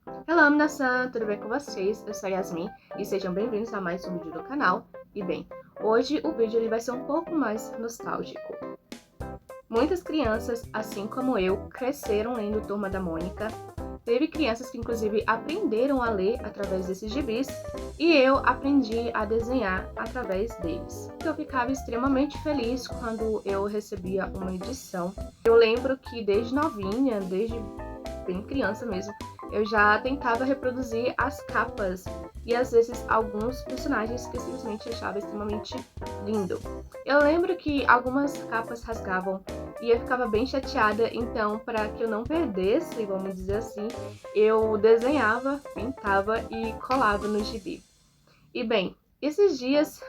Olá, Minasan, tudo bem com vocês? Eu sou a Yasmin e sejam bem-vindos a mais um vídeo do canal. E bem, hoje o vídeo ele vai ser um pouco mais nostálgico. Muitas crianças, assim como eu, cresceram lendo Turma da Mônica. Teve crianças que inclusive aprenderam a ler através desses gibis e eu aprendi a desenhar através deles. Eu ficava extremamente feliz quando eu recebia uma edição. Eu lembro que desde novinha, desde bem criança mesmo, eu já tentava reproduzir as capas e às vezes alguns personagens que eu simplesmente achava extremamente lindo. Eu lembro que algumas capas rasgavam e eu ficava bem chateada, então para que eu não perdesse, vamos dizer assim, eu desenhava, pintava e colava no gibi. E bem, esses dias,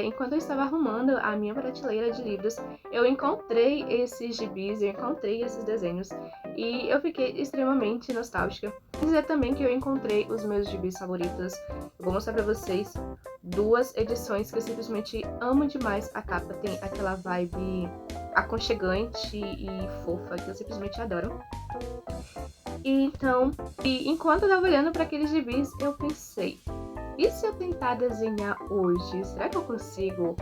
enquanto eu estava arrumando a minha prateleira de livros, eu encontrei esses gibis, eu encontrei esses desenhos e eu fiquei extremamente nostálgica. Vou dizer também que eu encontrei os meus gibis favoritos. Eu vou mostrar pra vocês duas edições que eu simplesmente amo demais. A capa tem aquela vibe aconchegante e fofa que eu simplesmente adoro. Então, enquanto eu tava olhando para aqueles gibis, eu pensei, e se eu tentar desenhar hoje, será que eu consigo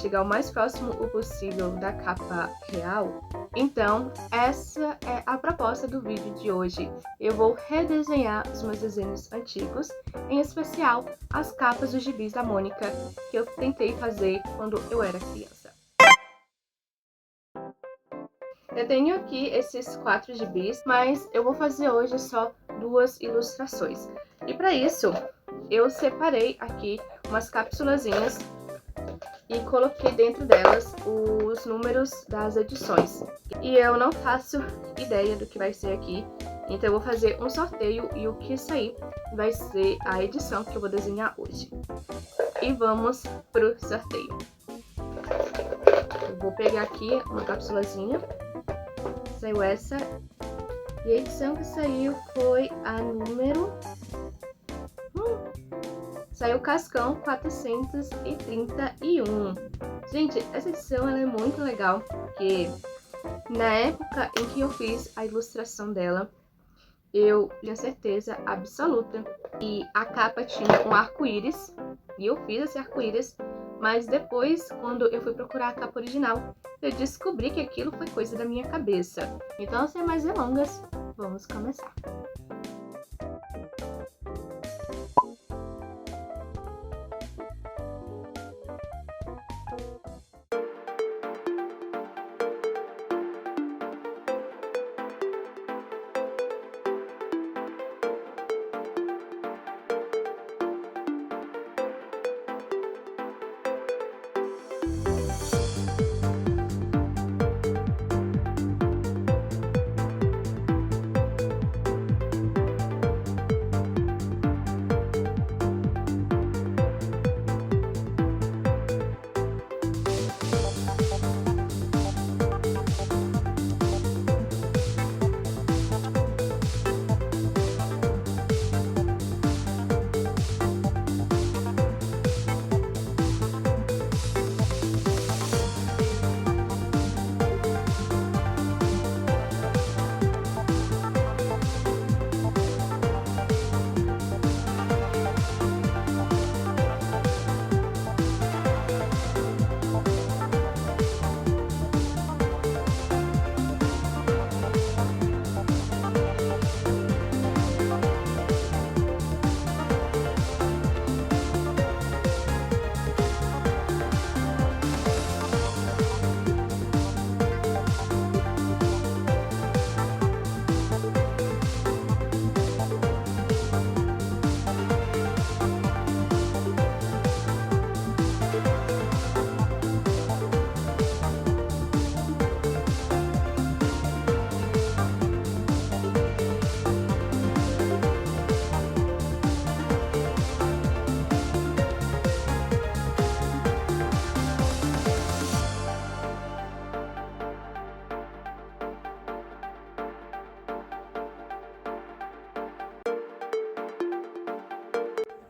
chegar o mais próximo possível da capa real? Então, essa é a proposta do vídeo de hoje. Eu vou redesenhar os meus desenhos antigos, em especial as capas dos gibis da Mônica, que eu tentei fazer quando eu era criança. Eu tenho aqui esses 4 gibis, mas eu vou fazer hoje só 2 ilustrações. E para isso, eu separei aqui umas cápsulazinhas e coloquei dentro delas os números das edições. E eu não faço ideia do que vai ser aqui, então eu vou fazer um sorteio e o que sair vai ser a edição que eu vou desenhar hoje. E vamos pro sorteio. Eu vou pegar aqui uma cápsulazinha. Saiu essa. E a edição que saiu foi a número... Saiu Cascão 431. Gente, essa edição ela é muito legal, porque na época em que eu fiz a ilustração dela, eu tinha certeza absoluta que a capa tinha um arco-íris, e eu fiz esse arco-íris, mas depois, quando eu fui procurar a capa original, eu descobri que aquilo foi coisa da minha cabeça. Então, sem mais delongas, vamos começar.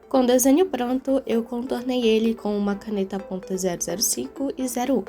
Com o desenho pronto, eu contornei ele com uma caneta ponta 005 e 01.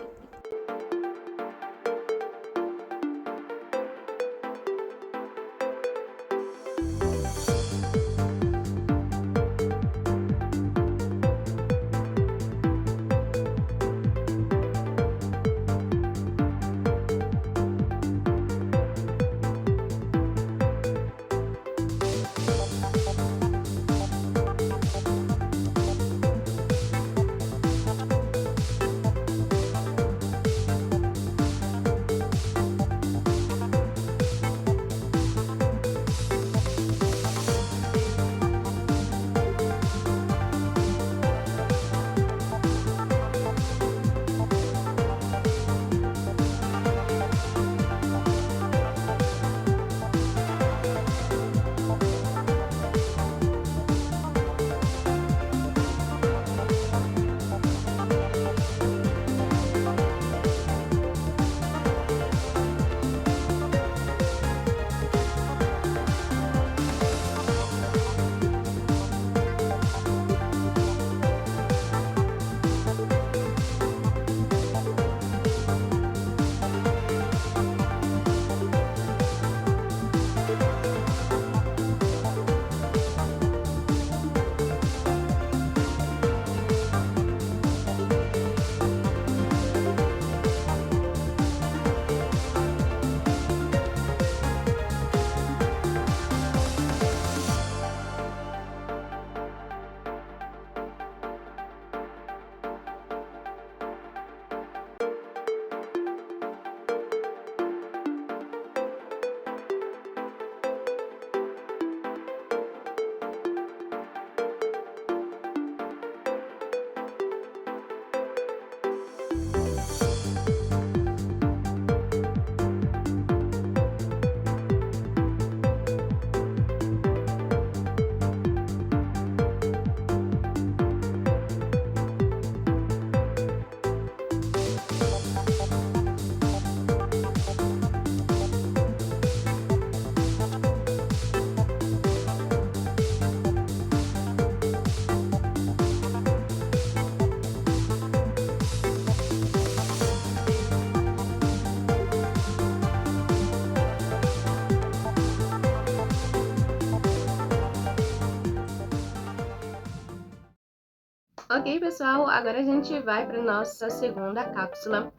Ok, pessoal, agora a gente vai para nossa segunda cápsula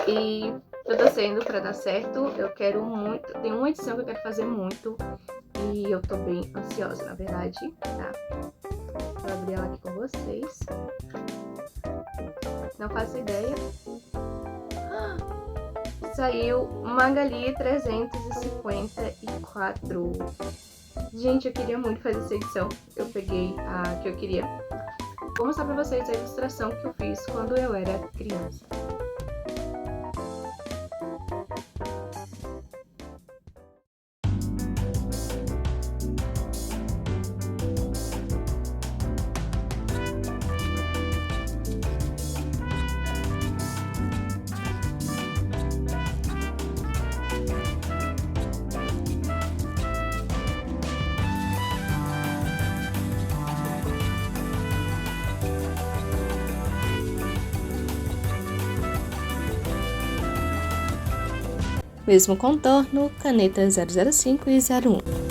e tô torcendo para dar certo. Eu quero muito, tem uma edição que eu quero fazer muito e eu tô bem ansiosa, na verdade, tá? Vou abrir ela aqui com vocês. Não faço ideia. Saiu Magali 354. Gente, eu queria muito fazer essa edição. Eu peguei a que eu queria. Vou mostrar pra vocês a ilustração que eu fiz quando eu era criança. Mesmo contorno, caneta 005 e 01.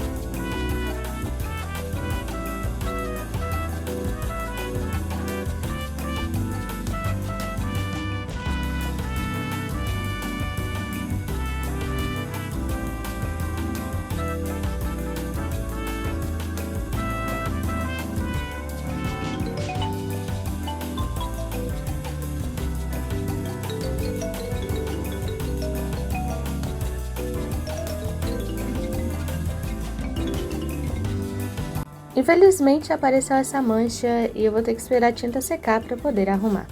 Infelizmente apareceu essa mancha e eu vou ter que esperar a tinta secar para poder arrumar.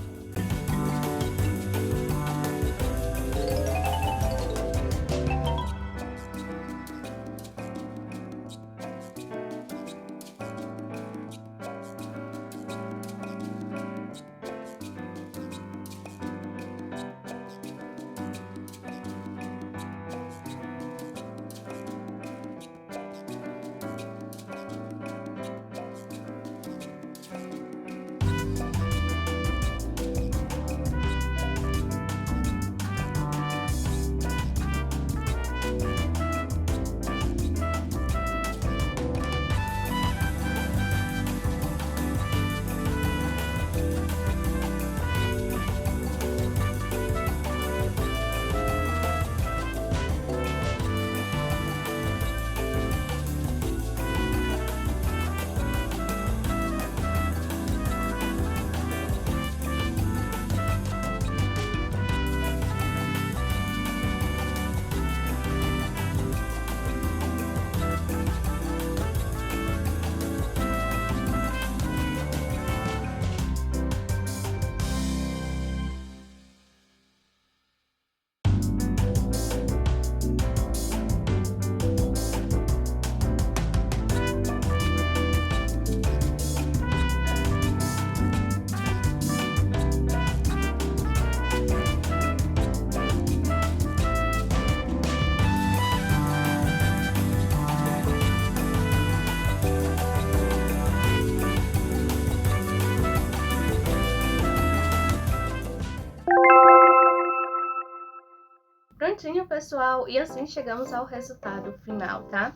Prontinho, pessoal, e assim chegamos ao resultado final, tá?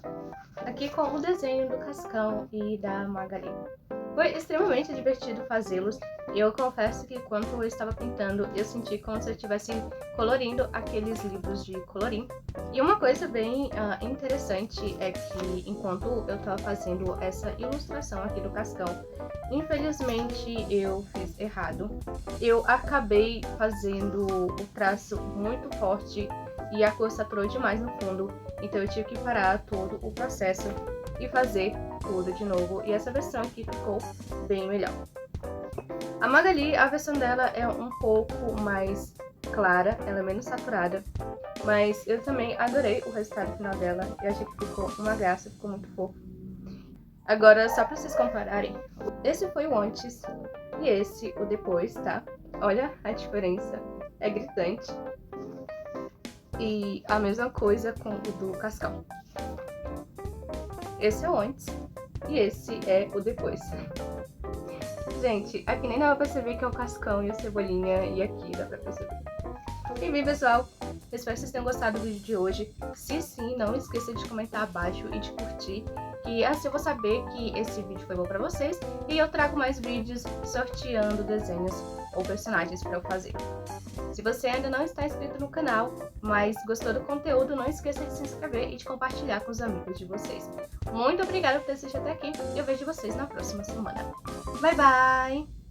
Aqui com o desenho do Cascão e da Magali. Foi extremamente divertido fazê-los e eu confesso que quando eu estava pintando eu senti como se eu estivesse colorindo aqueles livros de colorir. E uma coisa bem interessante é que enquanto eu estava fazendo essa ilustração aqui do Cascão, infelizmente eu fiz errado. Eu acabei fazendo o traço muito forte e a cor saturou demais no fundo, então eu tive que parar todo o processo e fazer tudo de novo, e essa versão aqui ficou bem melhor. A Magali, a versão dela é um pouco mais clara, ela é menos saturada, mas eu também adorei o resultado final dela e achei que ficou uma graça, ficou muito fofo. Agora, só pra vocês compararem, esse foi o antes e esse o depois, tá? Olha a diferença, é gritante. E a mesma coisa com o do Cascão. Esse é o antes e esse é o depois. Gente, aqui nem dá pra perceber que é o Cascão e a Cebolinha, e aqui dá pra perceber. Enfim, pessoal, espero que vocês tenham gostado do vídeo de hoje. Se sim, não esqueça de comentar abaixo e de curtir, que assim eu vou saber que esse vídeo foi bom pra vocês e eu trago mais vídeos sorteando desenhos ou personagens pra eu fazer. Se você ainda não está inscrito no canal, mas gostou do conteúdo, não esqueça de se inscrever e de compartilhar com os amigos de vocês. Muito obrigada por ter assistido até aqui e eu vejo vocês na próxima semana. Bye, bye!